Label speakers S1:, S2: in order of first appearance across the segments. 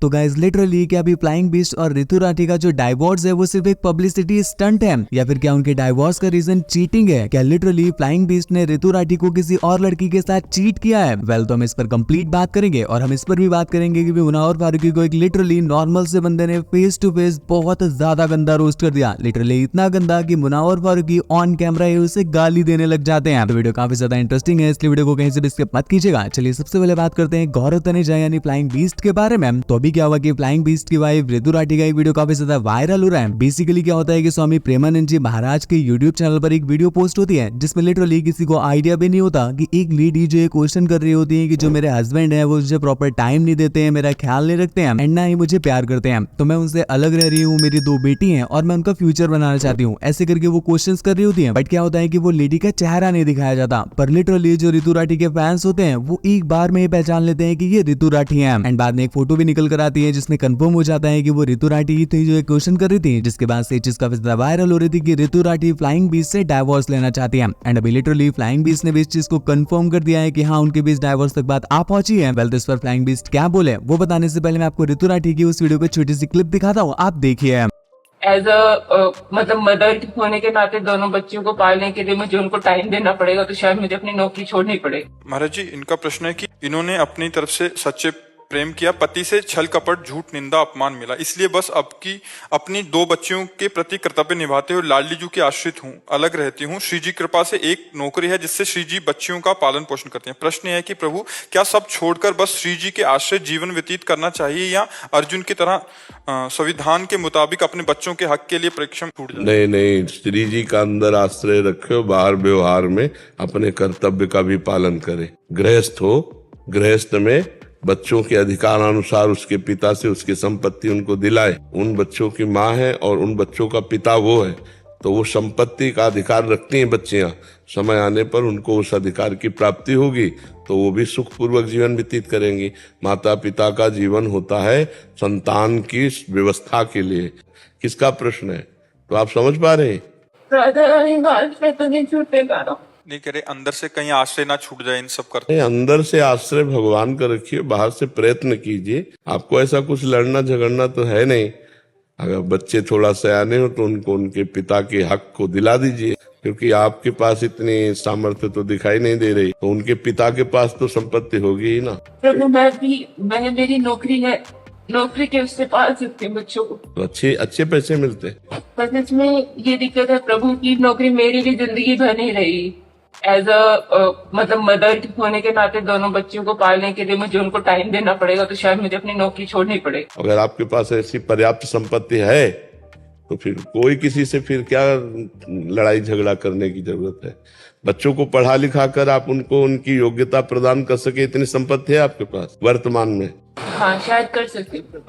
S1: तो guys literally क्या अभी फ्लाइंग बीस्ट और ऋतु राठी का जो डाइवोर्स है वो सिर्फ एक पब्लिसिटी स्टंट है या फिर क्या उनके डाइवोर्स का रीजन चीटिंग है? क्या लिटरली फ्लाइंग बीस्ट ने ऋतु राठी को किसी और लड़की के साथ चीट किया है? वेल तो हम इस पर कंप्लीट बात करेंगे और हम इस पर भी बात करेंगे कि मुनावर फारूकी को एक लिटरली नॉर्मल से बंदे ने फेस टू फेस बहुत ज्यादा गंदा रोस्ट कर दिया। लिटरली इतना गंदा कि मुनावर फारूकी ऑन कैमरा ही उसे गाली देने लग जाते हैं। तो वीडियो काफी ज्यादा इंटरेस्टिंग है, इसलिए वीडियो को कहीं से भी स्किप मत कीजिएगा। चलिए सबसे पहले बात करते हैं गौरव तनेजा यानी फ्लाइंग बीस्ट के बारे में। तो अभी क्या हुआ कि फ्लाइंग बीस्ट की वाइफ ऋतु राठी का एक वीडियो काफी ज्यादा वायरल हो रहा है। बेसिकली क्या होता है कि स्वामी प्रेमानंद जी महाराज के यूट्यूब चैनल पर एक वीडियो पोस्ट होती है जिसमें लिटरली किसी को आइडिया भी नहीं होता कि एक लेडी जो ये क्वेश्चन कर रही होती है कि जो मेरे हस्बैंड है वो मुझे प्रॉपर टाइम नहीं देते हैं, मेरा ख्याल नहीं रखते हैं एंड ना ही मुझे प्यार करते हैं, तो मैं उनसे अलग रह रही हूँ, मेरी 2 बेटी हैं और मैं उनका फ्यूचर बनाना चाहती हूँ, ऐसे करके वो क्वेश्चंस कर रही होती है। बट क्या होता है कि वो लेडी का चेहरा नहीं दिखाया जाता, पर लिटरली जो ऋतु राठी के फैंस होते हैं वो एक बार में ही पहचान लेते हैं कि ये ऋतु राठी है एंड बाद में एक फोटो भी निकल कर आती है जिसमें कंफर्म हो जाता है कि वो ऋतु राठी ही थी जो क्वेश्चन कर रही थी, जिसके बाद से ये चीज काफी ज्यादा वायरल हो रही थी कि ऋतु राठी फ्लाइंग बीस्ट से डाइवोर्स लेना चाहती है एंड अभी लिटरली फ्लाइंग बीस्ट ने भी इस चीज को कंफर्म कर दिया है कि हाँ उनके बीच डाइवोर्स तक बात आ पहुंची है। वेल इस पर फ्लाइंग बीस्ट क्या बोले वो बताने से पहले मैं आपको ऋतु राठी की उस वीडियो की छोटी सी क्लिप दिखाता हूँ, आप देखिए।
S2: एज अ मतलब मदर होने के नाते दोनों बच्चों को पालने के लिए मुझे उनको टाइम देना पड़ेगा, तो शायद मुझे अपनी नौकरी छोड़नी पड़ेगी।
S3: महाराज जी, इनका प्रश्न है कि इन्होंने अपनी तरफ से सच्चे प्रेम किया, पति से छल कपट झूठ निंदा अपमान मिला, इसलिए बस अपनी 2 बच्चियों के प्रति कर्तव्य निभाते हुए लाडली जी की आश्रित हूँ, अलग रहती हूँ। श्री जी कृपा से एक नौकरी है जिससे श्री जी बच्चियों का पालन पोषण करते हैं। प्रश्न है कि प्रभु क्या सब छोड़कर बस श्री जी के आश्रित जीवन व्यतीत करना चाहिए या अर्जुन की तरह संविधान के मुताबिक अपने बच्चों के हक के लिए परिश्रम छूट जाए?
S4: नहीं, श्री जी का अंदर आश्रय रखे, बाहर व्यवहार में अपने कर्तव्य का भी पालन करे। गृहस्थ हो, गृहस्थ में बच्चों के अधिकार अनुसार उसके पिता से उसकी संपत्ति उनको दिलाए। उन बच्चों की माँ है और उन बच्चों का पिता वो है, तो वो संपत्ति का अधिकार रखती हैं बच्चियां। समय आने पर उनको उस अधिकार की प्राप्ति होगी तो वो भी सुखपूर्वक जीवन व्यतीत करेंगी। माता पिता का जीवन होता है संतान की व्यवस्था के लिए। किसका प्रश्न है? तो आप समझ पा रहे हैं?
S3: नहीं कह रहे अंदर से कहीं आश्रय ना छूट जाए इन सब करते।
S4: अंदर से आश्रय भगवान का रखिए, बाहर से प्रयत्न कीजिए। आपको ऐसा कुछ लड़ना झगड़ना तो है नहीं। अगर बच्चे थोड़ा सयाने हो तो उनको उनके पिता के हक को दिला दीजिए, क्योंकि आपके पास इतनी सामर्थ्य तो दिखाई नहीं दे रही, तो उनके पिता के पास तो संपत्ति होगी ही ना।
S2: प्रभु मेरी नौकरी है, नौकरी के उससे पाल सकते हैं बच्चों को,
S4: तो अच्छे पैसे मिलते हैं।
S2: बस इसमें ये दिक्कत है प्रभु की नौकरी मेरी भी जिंदगी भर नहीं रही। एज अ मतलब मदर होने के नाते दोनों बच्चों को पालने के लिए मुझे उनको टाइम देना पड़ेगा, तो शायद मुझे अपनी नौकरी छोड़नी पड़ेगी।
S4: अगर आपके पास ऐसी पर्याप्त संपत्ति है तो फिर कोई किसी से फिर क्या लड़ाई झगड़ा करने की जरूरत है? बच्चों को पढ़ा लिखा कर आप उनको उनकी योग्यता प्रदान कर सके, इतनी संपत्ति है आपके पास वर्तमान में।
S2: हाँ शायद कर सकती हूँ,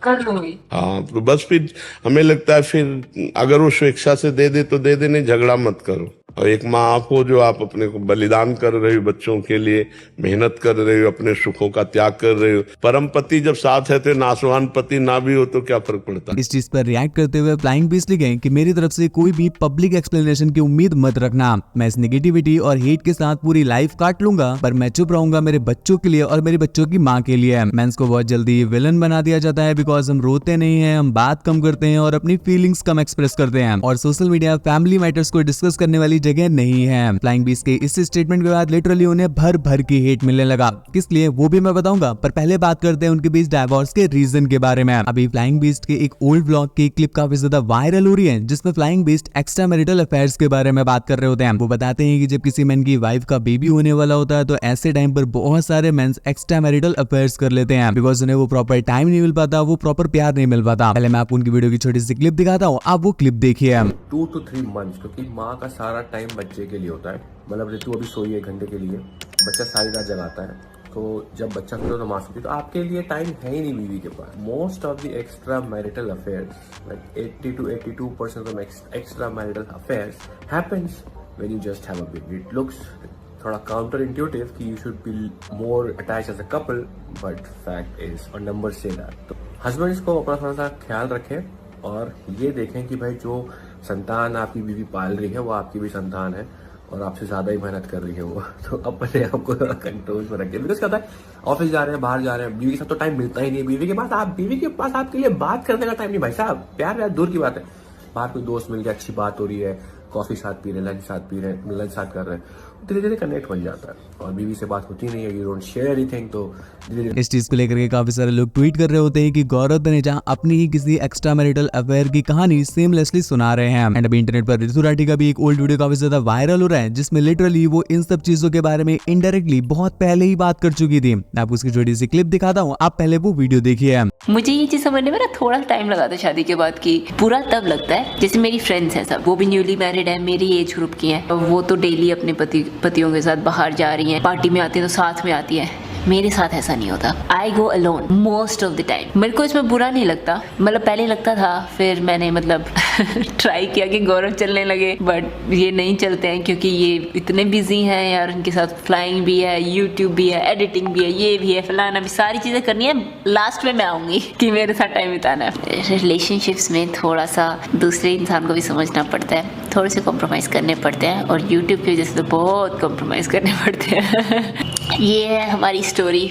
S2: कर लूंगी।
S4: हाँ तो बस फिर हमें लगता है फिर अगर वो स्वेच्छा से दे दे तो दे दे, नहीं झगड़ा मत करो। और एक माँ आप हो जो आप अपने को बलिदान कर रहे हो बच्चों के लिए, मेहनत कर रहे हो, अपने सुखों का त्याग कर रहे हो। परम पति जब साथ है तो नासवान पति ना भी हो तो क्या फर्क पड़ता?
S1: इस चीज पर रिएक्ट करते हुए फ्लाइंग बीस्ट लिखे कि मेरी तरफ से कोई भी पब्लिक एक्सप्लेनेशन की उम्मीद मत रखना। मैं इस नेगेटिविटी और हेट के साथ पूरी लाइफ काट लूंगा, पर मैं चुप रहूंगा मेरे बच्चों के लिए और मेरे बच्चों की माँ के लिए। मेंस को बहुत जल्दी विलन बना दिया जाता है बिकॉज हम रोते नहीं है, हम बात कम करते हैं और अपनी फीलिंग्स कम एक्सप्रेस करते हैं, और सोशल मीडिया फैमिली मैटर्स को डिस्कस करने वाली जगह नहीं है। फ्लाइंग बीस्ट के इस स्टेटमेंट के बाद लिटरली उन्हें भर की हेट मिलने लगा। किस लिए वो भी मैं बताऊंगा, पर पहले बात करते हैं उनके बीच डाइवोर्स के रीजन के बारे में। अभी फ्लाइंग बीस्ट के एक ओल्ड व्लॉग की क्लिप काफी ज्यादा वायरल हो रही है जिसमें flying beast extra marital affairs के बारे में बात कर रहे होते हैं। वो बताते हैं कि जब किसी मैन की वाइफ का बेबी होने वाला होता है तो ऐसे टाइम पर बहुत सारे मेंस एक्स्ट्रा मैरिटल अफेयर्स कर लेते हैं बिकॉज उन्हें वो प्रॉपर टाइम नहीं मिल पाता, वो प्रॉपर प्यार नहीं मिल पाता। पहले मैं आपको उनकी वीडियो की छोटी सी क्लिप दिखाता हूँ, आप वो क्लिप देखिए।
S5: 2 to 3 months, क्योंकि माँ का सारा टाइम बच्चे के लिए होता है। मतलब ऋतु अभी सोई है 1 घंटे के लिए, बच्चा सारी रात जगाता है, तो जब बच्चा सोता तो माँ सोती, तो आपके लिए टाइम है ही नहीं बीवी के पास। Most of the extra marital affairs, like 80 to 82% of extra marital affairs happens when you just have a baby. It looks थोड़ा काउंटर इंट्यूटिव कि you should be more attach as a couple, but fact is और number से that. तो husbands को अपना थोड़ा सा ख्याल रखें और ये देखें कि भाई जो संतान आपकी बीवी पाल रही है वो आपकी भी संतान है, और आपसे ज्यादा ही मेहनत कर रही है वो, तो अपने आप को कंट्रोल में रखिए। बिकॉज क्या होता है, ऑफिस जा रहे हैं, बाहर जा रहे हैं, बीवी के साथ तो टाइम मिलता ही नहीं है। बीवी के पास आपके लिए बात करने का टाइम नहीं भाई साहब, प्यार दूर की बात है। बाहर कोई दोस्त मिल गया, अच्छी बात हो रही है, कॉफी साथ पी रहे हैं, लंच साथ कर रहे हैं, धीरे धीरे कनेक्ट बन जाता है। और बीवी से बात होती नहीं है, यू डोंट शेयर एनीथिंग, तो धीरे धीरे
S1: इस चीज को लेकर के काफी सारे लोग ट्वीट कर रहे होते हैं कि गौरव तनेजा अपनी ही किसी एक्स्ट्रा मैरिटल अफेयर की कहानी सेमलेसली सुना रहे हैं। एंड अभी इंटरनेट पर ऋतु राठी का भी एक ओल्ड वीडियो काफी ज्यादा वायरल हो रहा है, जिसमें लिटरली वो इन सब चीजों के बारे में इनडायरेक्टली बहुत पहले ही बात कर चुकी थी। मैं आपको उसकी छोटी सी क्लिप दिखाता हूँ, आप पहले वो वीडियो देखिए।
S6: मुझे ये चीज समझने में ना थोड़ा टाइम लगा था शादी के बाद की। पूरा तब लगता है जैसे मेरी फ्रेंड्स हैं सब, वो भी न्यूली मैरिड है, मेरी एज ग्रुप की हैं, वो तो डेली अपने पतियों के साथ बाहर जा रही हैं, पार्टी में आती है तो साथ में आती है। मेरे साथ ऐसा नहीं होता, I go alone most of the time. मेरे को इसमें बुरा नहीं लगता, मतलब पहले लगता था, फिर मैंने मतलब ट्राई किया कि गौरव चलने लगे, बट ये नहीं चलते हैं क्योंकि ये इतने बिजी हैं यार, उनके साथ फ्लाइंग भी है, यूट्यूब भी है, एडिटिंग भी है, ये भी है, फलाना भी, सारी चीजें करनी है। लास्ट में मैं आऊंगी कि मेरे साथ टाइम बिताना है। रिलेशनशिप्स में थोड़ा सा दूसरे इंसान को भी समझना पड़ता है, थोड़े से कॉम्प्रोमाइज करने पड़ते हैं, और यूट्यूब की वजह से तो बहुत कॉम्प्रोमाइज करने पड़ते हैं। ये है हमारी स्टोरी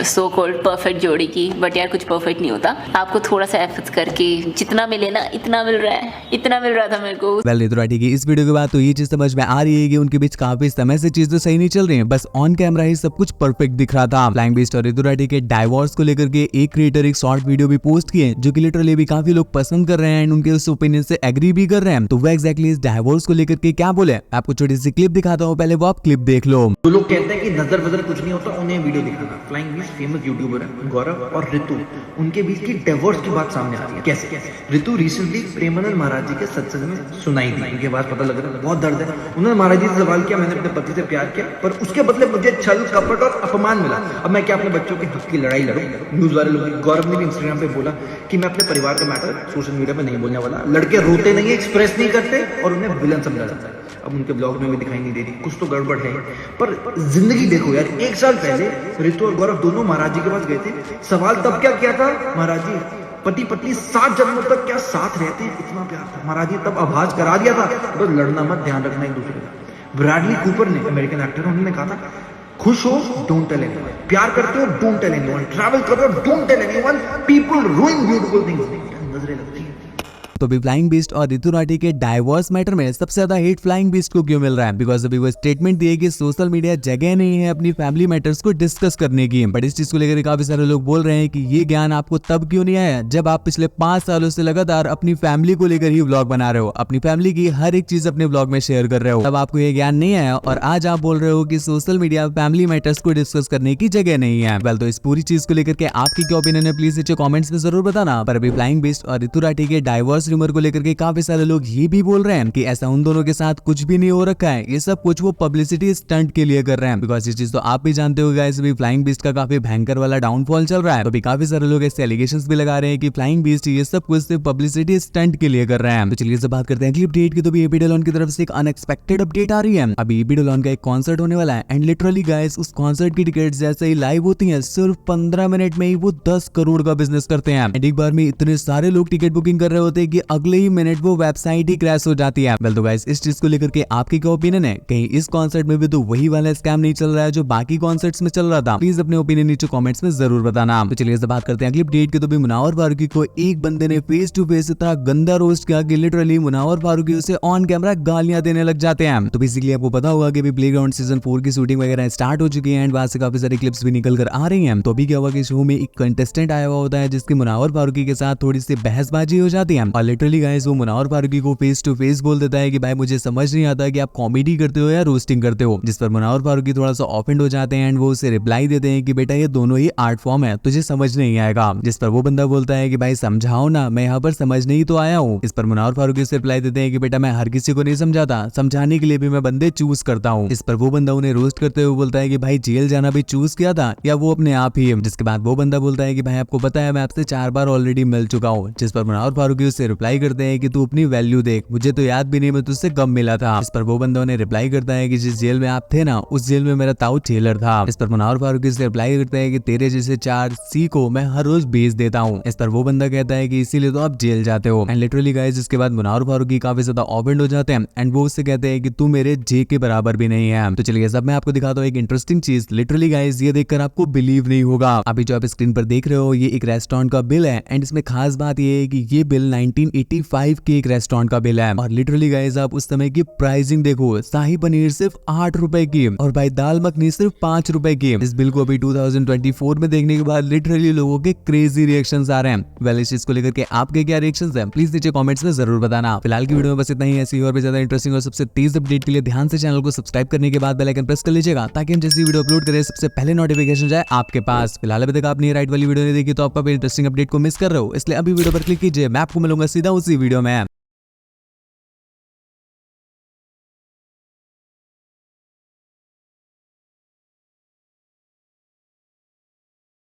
S6: सो कॉल्ड परफेक्ट जोड़ी की, बट यार कुछ परफेक्ट नहीं होता। आपको थोड़ा सा एफर्ट्स करके जितना मिले ना, इतना मिल रहा है, इतना मिल रहा था मेरे को।
S1: वेल ऋतु राठी की इस वीडियो के बाद तो ये चीज समझ में आ रही है कि उनके बीच काफी समय से चीजें सही नहीं चल रही हैं, बस ऑन कैमरा ही सब कुछ परफेक्ट दिख रहा था। फ्लाइंग बीस्ट और ऋतु राठी के डाइवोर्स को लेकर के एक क्रिएटर एक शॉर्ट वीडियो भी पोस्ट किए, जो कि लिटरली भी काफी लोग पसंद कर रहे हैं एंड उनके उस ओपिनियन से एग्री भी कर रहे हैं। तो वो एक्जैक्टली इस डाइवोर्स को लेकर के क्या बोले, आपको छोटी सी क्लिप दिखाता हूँ, पहले वो आप क्लिप देख लो।
S7: जो लोग कहते हैं कि नजर बदर कुछ नहीं होता, उन्हें वीडियो दिखाना। फ्लाइंग बीस्ट फेमस यूट्यूबर है, गौरव और ऋतु, उनके बीच की डिवोर्स की बात सामने आ रही है। कैसे? ऋतु रिसेंटली प्रेमानंद महाराज जी के सत्संग में सुनाई दी, उनके बाद पता लग रहा है बहुत दर्द है। उन्होंने महाराज जी से सवाल किया, मैंने अपने पति से प्यार किया, पर उसके बदले मुझे छल कपट और अपमान मिला, अब मैं क्या अपने बच्चों के हक की लड़ाई लड़ूं? न्यूज वाले लोग, गौरव ने भी इंस्टाग्राम पे बोला कि मैं अपने परिवार का मैटर सोशल मीडिया पे नहीं बोलने वाला। लड़के रोते नहीं, एक्सप्रेस नहीं करते और उन्हें विलन समझा जाता है। अब उनके ब्लॉग में भी दिखाई नहीं दे रही, कुछ तो गड़बड़ है। पर जिंदगी देखो यार, 1 साल पहले ऋतु और गौरव दोनों महाराज जी के पास गए थे। सवाल तब क्या किया था, महाराज जी पति पत्नी 7 जन्मों तक क्या साथ रहते हैं, इतना प्यार था। महाराज जी तब आभास करा दिया था, बस लड़ना मत, ध्यान रखना एक दूसरे का। ब्रैडली कूपर ने, अमेरिकन एक्टर, उन्होंने कहा था, खुश हो डोंट टेल एनीवन, प्यार करते हो डोंट टेल एनीवन, ट्रैवल करो don't tell anyone, people ruin beautiful things. नजरें लगती हैं।
S1: तो अभी फ्लाइंग बीस्ट और ऋतु राठी के डाइवोर्स मैटर में सबसे ज्यादा हेट फ्लाइंग बीस्ट को क्यों मिल रहा है? बिकॉज अभी वो स्टेटमेंट दिए कि सोशल मीडिया जगह नहीं है अपनी फैमिली मैटर्स को डिस्कस करने की। बट इस चीज को लेकर काफी सारे लोग बोल रहे हैं कि ये ज्ञान आपको तब क्यों नहीं आया जब आप पिछले 5 सालों से लगातार अपनी फैमिली को लेकर ही व्लॉग बना रहे हो, अपनी फैमिली की हर एक चीज अपने व्लॉग में शेयर कर रहे हो, तब आपको ये ज्ञान नहीं आया और आज आप बोल रहे हो कि सोशल मीडिया फैमिली मैटर्स को डिस्कस करने की जगह नहीं है। वेल, तो इस पूरी चीज को लेकर के आपकी क्या ओपिनियन है, प्लीज नीचे कमेंट्स में जरूर बताना। पर अभी फ्लाइंग बीस्ट और ऋतु राठी के डाइवोर्स रूमर को लेकर के काफी सारे लोग ये भी बोल रहे हैं कि ऐसा उन दोनों के साथ कुछ भी नहीं हो रखा है, ये सब कुछ वो पब्लिसिटी स्टंट के लिए कर रहे हैं। बिकॉज ये चीज तो आप भी जानते हो गाइस, अभी फ्लाइंग बीस्ट का काफी भयंकर वाला डाउनफॉल चल रहा है। तो अभी काफी सारे लोग ऐसे एलिगेशंस भी लगा रहे हैं कि फ्लाइंग बीस्ट ये सब कुछ सिर्फ पब्लिसिटी स्टंट के लिए कर रहे हैं। तो चलिए से बात करते हैं अगली अपडेट की। तो अभी एपी डिलॉन की तरफ से एक अनएक्सपेक्टेड अपडेट आ रही है। अभी एपी डिलॉन का एक कॉन्सर्ट होने वाला है एंड लिटरली गाइस उस कॉन्सर्ट की टिकट जैसे ही लाइव होती है, सिर्फ 15 मिनट में ही वो 10 करोड़ का बिजनेस करते हैं। एंड एक बार में इतने सारे लोग टिकट बुकिंग कर रहे होते हैं कि अगले ही मिनट वो वेबसाइट ही क्रैश हो जाती है। वेल, तो गाइस इस चीज को लेकर के आपकी क्या ओपिनियन है? कहीं इस कॉन्सर्ट में भी तो वही वाला स्कैम नहीं चल रहा है जो बाकी कॉन्सर्ट्स में चल रहा था? प्लीज अपने ओपिनियन नीचे कमेंट्स में जरूर बताना। तो चलिए बात करते हैं अगली अपडेट की। तो भी मुनावर फारूकी को एक बंदे ने फेस टू फेस इतना गंदा रोस्ट किया कि लिटरली मुनावर फारूकी उसे ऑन कैमरा गालियां देने लग जाते हैं। तो बेसिकली आपको पता होगा कि प्लेग्राउंड सीजन 4 की शूटिंग वगैरह स्टार्ट हो चुकी है एंड वहां से काफी सारी क्लिप्स भी निकल कर आ रही हैं। तो अभी क्या हुआ कि शो में एक कंटेस्टेंट आया हुआ होता है जिसकी मुनावर फारूकी के साथ थोड़ी सी बहसबाजी हो जाती है और लिटरली गाइस वो मुनावर फारूकी को फेस टू फेस बोल देता है कि भाई मुझे समझ नहीं आता कि आप कॉमेडी करते हो या रोस्टिंग करते हो, जिस पर मुनावर फारूकी थोड़ा सा ऑफेंड हो जाते हैं एंड वो उसे रिप्लाई देते हैं कि बेटा ये दोनों ही आर्ट फॉर्म है, तुझे समझ नहीं आएगा। जिस पर वो बंदा बोलता है कि भाई समझाओ ना, मैं यहाँ पर समझने ही तो आया हूँ। इस पर मुनावर फारूकी से रिप्लाई देते हैं कि बेटा मैं हर किसी को नहीं समझाता, समझाने के लिए भी मैं बंदे चूज करता हूँ। इस पर वो बंदा उन्हें रोस्ट करते हुए बोलता है कि भाई जेल जाना भी चूज किया था या वो अपने आप ही है। जिसके बाद वो बंदा बोलता है कि भाई आपको पता है मैं आपसे 4 बार ऑलरेडी मिल चुका हूँ। जिस पर मुनावर फारूकी उससे रिप्लाई करते हैं कि तू अपनी वैल्यू देख, मुझे तो याद भी नहीं मैं तुझसे कब मिला था। इस पर वो बंदा उन्हें रिप्लाई करता है कि जिस जेल में आप थे ना उस जेल में मेरा ताऊ जेलर था। इस पर मुनावर फारूकी से रिप्लाई करते हैं कि तेरे जैसे 4 सी को मैं हर रोज बेच देता हूँ। इस पर वो बंदा कहता है कि इसीलिए तो आप जेल जाते हो। एंड लिटरली गाइस इसके बाद मुनावर फारूकी काफी ज्यादा ऑफेंड हो जाते हैं एंड वो उससे कहते हैं कि तू मेरे जे के बराबर भी नहीं है। तो चलिए सब मैं आपको दिखाता हूँ एक इंटरेस्टिंग चीज। लिटरली गाइस ये देखकर आपको बिलीव नहीं होगा। अभी जो आप स्क्रीन पर देख रहे हो ये एक रेस्टोरेंट का बिल है एंड इसमें खास बात ये है कि ये बिल 1985 के एक रेस्टोरेंट का बिल है। और लिटरली गाइस आप उस समय की प्राइसिंग देखो, शाही पनीर सिर्फ 8 रुपए की और भाई दाल मखनी सिर्फ 5 रुपए की। इस बिल को अभी 2024 में देखने के बाद लिटरली लोगों के क्रेजी रिएक्शंस आ रहे हैं। वेल इस चीज को लेकर के आपके क्या रिएक्शंस हैं प्लीज नीचे कमेंट्स में जरूर बताना। फिलहाल की वीडियो में बस इतना ही। ऐसी और भी ज्यादा इंटरेस्टिंग और सबसे तेज अपडेट के लिए ध्यान से चैनल को सब्सक्राइब करने के बाद बेल आइकन प्रेस कर लीजिएगा ताकि हम जैसी वीडियो अपलोड करें सबसे पहले नोटिफिकेशन जाए आपके पास। फिलहाल अभी तक आपने राइट वाली वीडियो नहीं देखी तो आपका भी इंटरेस्टिंग अपडेट को मिस कर रहे हो, इसलिए अभी वीडियो पर क्लिक कीजिए। मैं आपको मिलूंगा सीधा उसी वीडियो में।